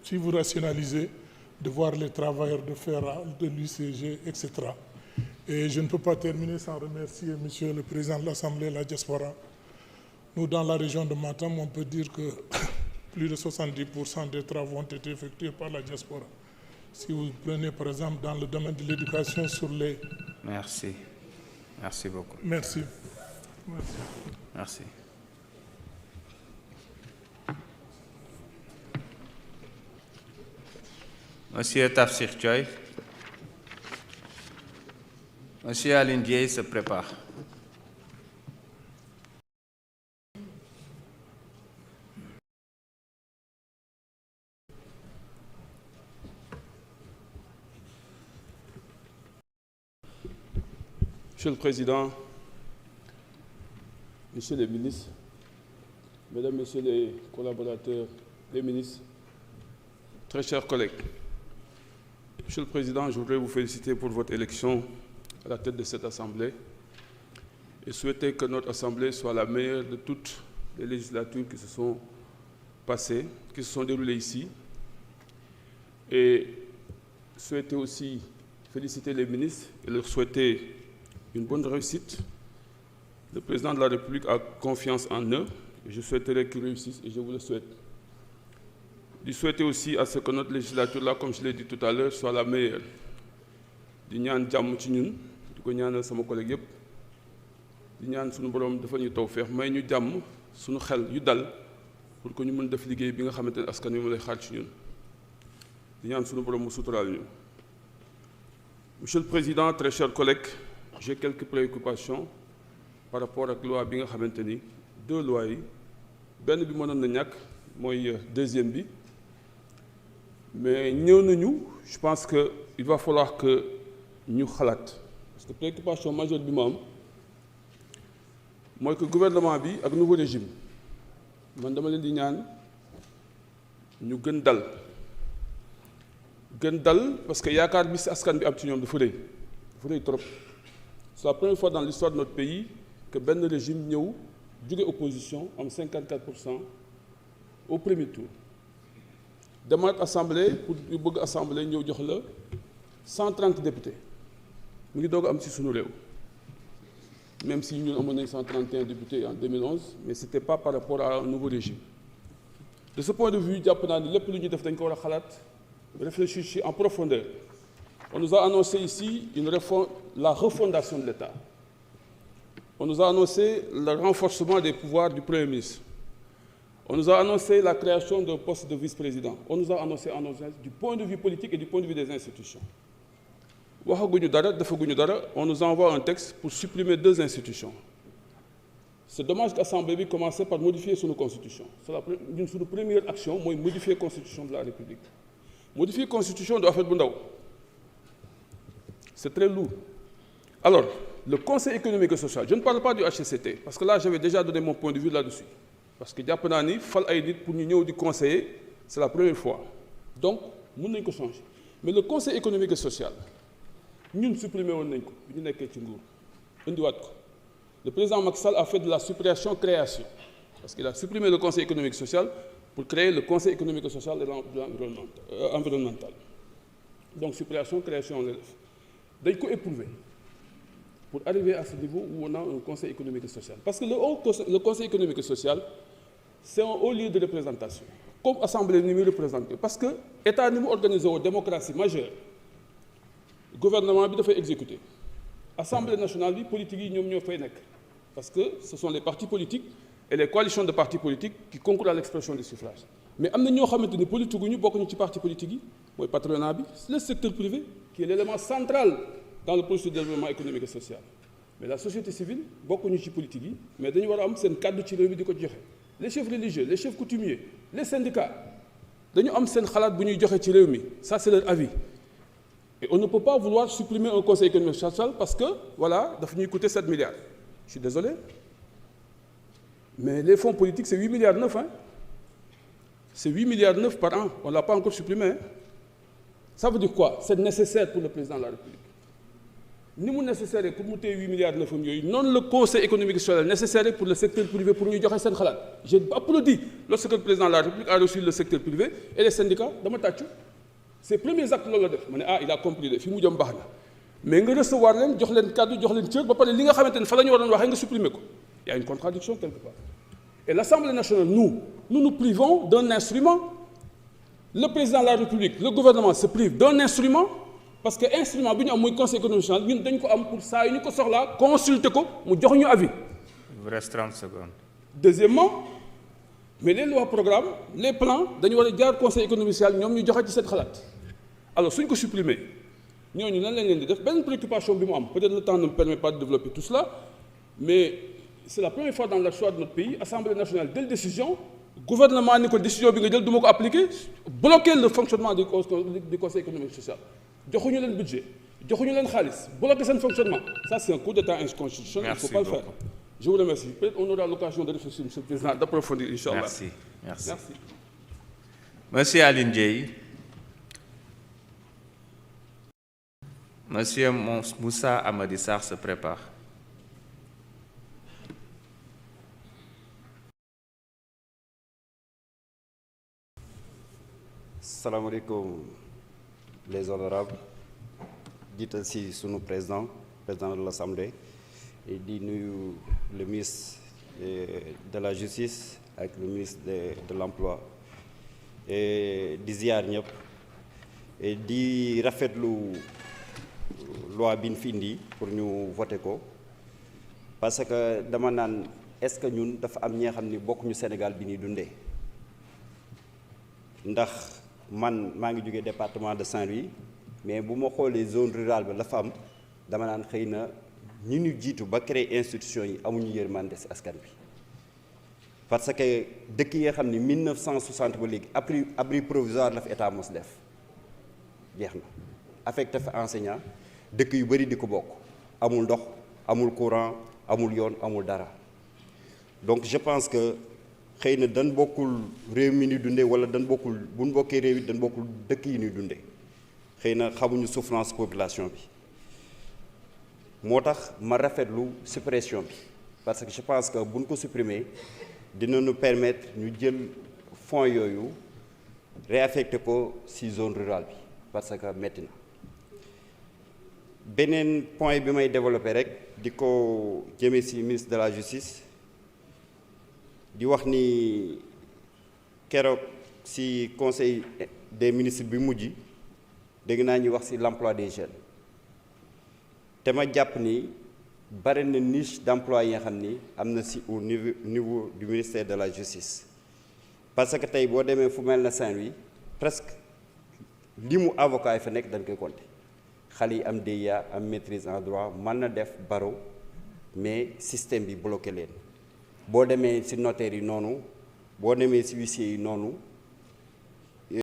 si vous rationalisez, de voir les travailleurs de FERA, de l'UCG, etc. Et je ne peux pas terminer sans remercier Monsieur le Président de l'Assemblée, la diaspora. Nous, dans la région de Matam, on peut dire que plus de 70% des travaux ont été effectués par la diaspora. Si vous prenez, par exemple, dans le domaine de l'éducation sur les... Merci. Merci beaucoup. Merci. Merci. Merci. Monsieur Tafsir Choy. Monsieur Aline Dieye se prépare. Monsieur le Président, Messieurs les ministres, Mesdames, Messieurs les collaborateurs, les ministres, très chers collègues, Monsieur le Président, je voudrais vous féliciter pour votre élection à la tête de cette Assemblée et souhaiter que notre Assemblée soit la meilleure de toutes les législatures qui se sont passées, qui se sont déroulées ici, et souhaiter aussi féliciter les ministres et leur souhaiter une bonne réussite. Le Président de la République a confiance en eux et je souhaiterais qu'ils réussissent et je vous le souhaite. Je souhaite aussi à ce que notre législature, là, comme je l'ai dit tout à l'heure, soit la meilleure. di ñaan jàmm ci ñun di ko ñaanal sama collègue yëpp di ñaan suñu borom dafa ñu tawfeex may ñu jàmm suñu xel yu dal pour que ñu mën def liggéey bi nga xamante ne askan wi mu lay xaar ci ñun di ñaan suñu borom mu suturaal ñu. Monsieur le Président, très chers collègues, j'ai quelques préoccupations par rapport ak loi bi nga xamante ni deux lois yi benn bi mënoon na ñàkk mooy deuxième bi mais ñëw nañu je pense que il va falloir que ñu xalaat parce que préoccupation majeure bi mu am mooy que gouvernement bi ak nouveau régime man dama leen di ñaan ñu gën dal parce que yaakaar bi si askan bi am ci ñoom dafa rëy trop. C'est la première fois dans l'histoire de notre pays que benn régime ñëw jóge opposition am 54% au premier tour demaat assemblée pour ñu bëgg assemblée ñëw jox la 130 députés mu ngi doog am ci sunu réew même si ñun amoon nañ 131 députés en 2011 mais c'était pas par rapport à un nouveau régime. De ce point de vue jàpp naa ni lépp lu ñuy def dañ ko war a xalaat réfléchir ci en profondeur. On nous a annoncé ici la refondation de l'État. On nous a annoncé le renforcement des pouvoirs du Premier ministre. On nous a annoncé la création d'un poste de vice-président. On nous a annoncé du point de vue politique et du point de vue des institutions. Waxaguñu dara, defaguñu dara, on nous envoie un texte pour supprimer 2 institutions. C'est dommage que l'Assemblée bi commence par modifier notre constitution. C'est notre première action, moi, modifier la constitution de la République. Modifier la constitution doit faire bu ndaw. C'est très lourd. Alors, le Conseil économique et social, je ne parle pas du HCCT, parce que là, j'avais déjà donné mon point de vue là-dessus. Parce que jàpp naa ni fal ay nit pour ñu ñëw di conseiller, c'est la première fois. Donc, mën nañ ko changer. Mais le Conseil économique et social, ñun supprimer woon nañ ko bi ñu nekkee ci nguur indiwaat ko. Le président Macky Sall a fait de la suppression-création, parce qu'il a supprimé le Conseil économique et social pour créer le Conseil économique et social et environnemental. Donc, suppression-création, on l'élève. Dañ ko éprouver pour arriver à ce niveau où on a un conseil économique et social. Parce que le conseil économique et social, c'est un haut lieu de représentation. Comme assemblée ni muy représenté. Parce que l'État ni mu organisé une démocratie majeure, le gouvernement bi dafay exécuter. Assemblée nationale bi politique yi ñoom ñoo fay nekk. Parce que ce sont les partis politiques et les coalitions de partis politiques qui concourent à l'expression des suffrages. Mais am na ñoo xamante ni politique ñu bokkuñu ci parti politique yi mooy patronat bi, le secteur privé qui est l'élément central dans le processus de développement économique et social. Mais la société civile bokkuñu ci politique yi mais dañu war a am seen kàddu ci réew mi di ko joxe. Les chefs religieux, les chefs coutumiers, les syndicats dañu am seen xalaat bu ñuy joxe ci réew mi, ça c'est leur avis. Et on ne peut pas vouloir supprimer un conseil économique et social parce que voilà daf ñuy coûter 7 milliards. Je suis désolé. Mais les fonds politiques c'est 8 milliards 9 hein. C'est 8 milliards 9 par an, on ne l'a pas encore supprimé. Hein. Ça veut dire quoi? C'est nécessaire pour le président de la République. ni mu nécessaire pour mu téye 8 milliards 9 yooyu noonu le conseil économique et social nécessaire pour le secteur privé pour ñu joxe seen xalaat. J'ai applaudi lorsque le président de la République a reçu le secteur privé et les syndicats dama tàccu ses premiers actes loolu la def ma ne il a compris de fi mu jëm baax na mais nga recevoir leen jox leen kàddu jox leen cër ba pare li nga xamante ne fa la ñu waroon waxee nga supprimer ko. Il y a une contradiction quelque part. Et l'Assemblée nationale, nous privons d'un instrument. Le président de la République, le gouvernement se prive d'un instrument parce que l'instrument, c'est le Conseil économique national, nous avons pour ça, nous avons consulter, nous avons avis. Il vous reste 30 secondes. Deuxièmement, mais les lois programmes, les plans, nous avons le Conseil économique national, nous avons dit cette khalat. Alors, si nous supprimons, nous avons une préoccupation, peut-être le temps ne me permet pas de développer tout cela, mais c'est la première fois dans l'histoire de notre pays, Assemblée nationale, dès la décision, le gouvernement a dit que la décision est appliquée, bloquer le fonctionnement du Conseil économique et social. Nous avons le budget, nous avons le khalis, bloquer son fonctionnement. Ça, c'est un coup d'État inconstitutionnel, il ne faut pas le faire. Je vous remercie. Peut-être qu'on aura l'occasion de réfléchir, Monsieur le Président, d'approfondir, Inch'Allah. Merci. Monsieur Aline Ndiaye. Monsieur Moussa Amadi Sarr se prépare. Salam alaikum les honorables, dites aussi sous nos président de l'Assemblée, et dit nous le ministre de la Justice avec le ministre de l'Emploi, et di ziar ñëpp et di rafetlu loi bi ñu fi indi pour ñu voter ko parce que dama naan est-ce que ñun dafa am ñi nga xam ni bokkuñu Sénégal bi ñuy dundee ndax. Man maa ngi jógee département de Saint-Louis mais bu ma xoolee zone rurale ba la fa am dama naan xëy na ñi ñu jiitu ba créer institution yi amuñu yërmande ci askan bi parce que dëkk yi nga xam ni 1960 ba léegi abri provisoire la fi état mos def jeex na affecté fa enseignant dëkk yu bëri di ko bokk amul ndox amul courant amul yoon amul dara donc je pense que xëy na dañ bokkul réew mi ñuy dundee wala dañ bokkul bu ñu bokkee réew yi dañ bokkul dëkk yi ñuy dundee xëy na xamuñu souffrance population bi moo tax ma rafetlu suppression bi parce que je pense que bu ñu ko supprimer dina ñu permettre ñu jël fonds yooyu réaffecté ko ci zone rurale bi parce que metti na beneen point bi may développé rek di ko jëmee ci ministre de la justice di wax ni keroog ci conseil des ministres bi mujj dégg naa ñuy wax ci l'emploi des jeunes te ma jàpp ni bari na niche d'emploi yi nga xam ni am na ci au niveau du ministère de la justice parce que tey boo demee fu mel na Saint-Louis presque li mu avocat yi fa nekk dañ koy compter xale yi am DEA am maîtrise en droit mën na def barreau mais système bi bloqué leen boo demee ci notaire yi noonu boo demee ci huissier yi noonu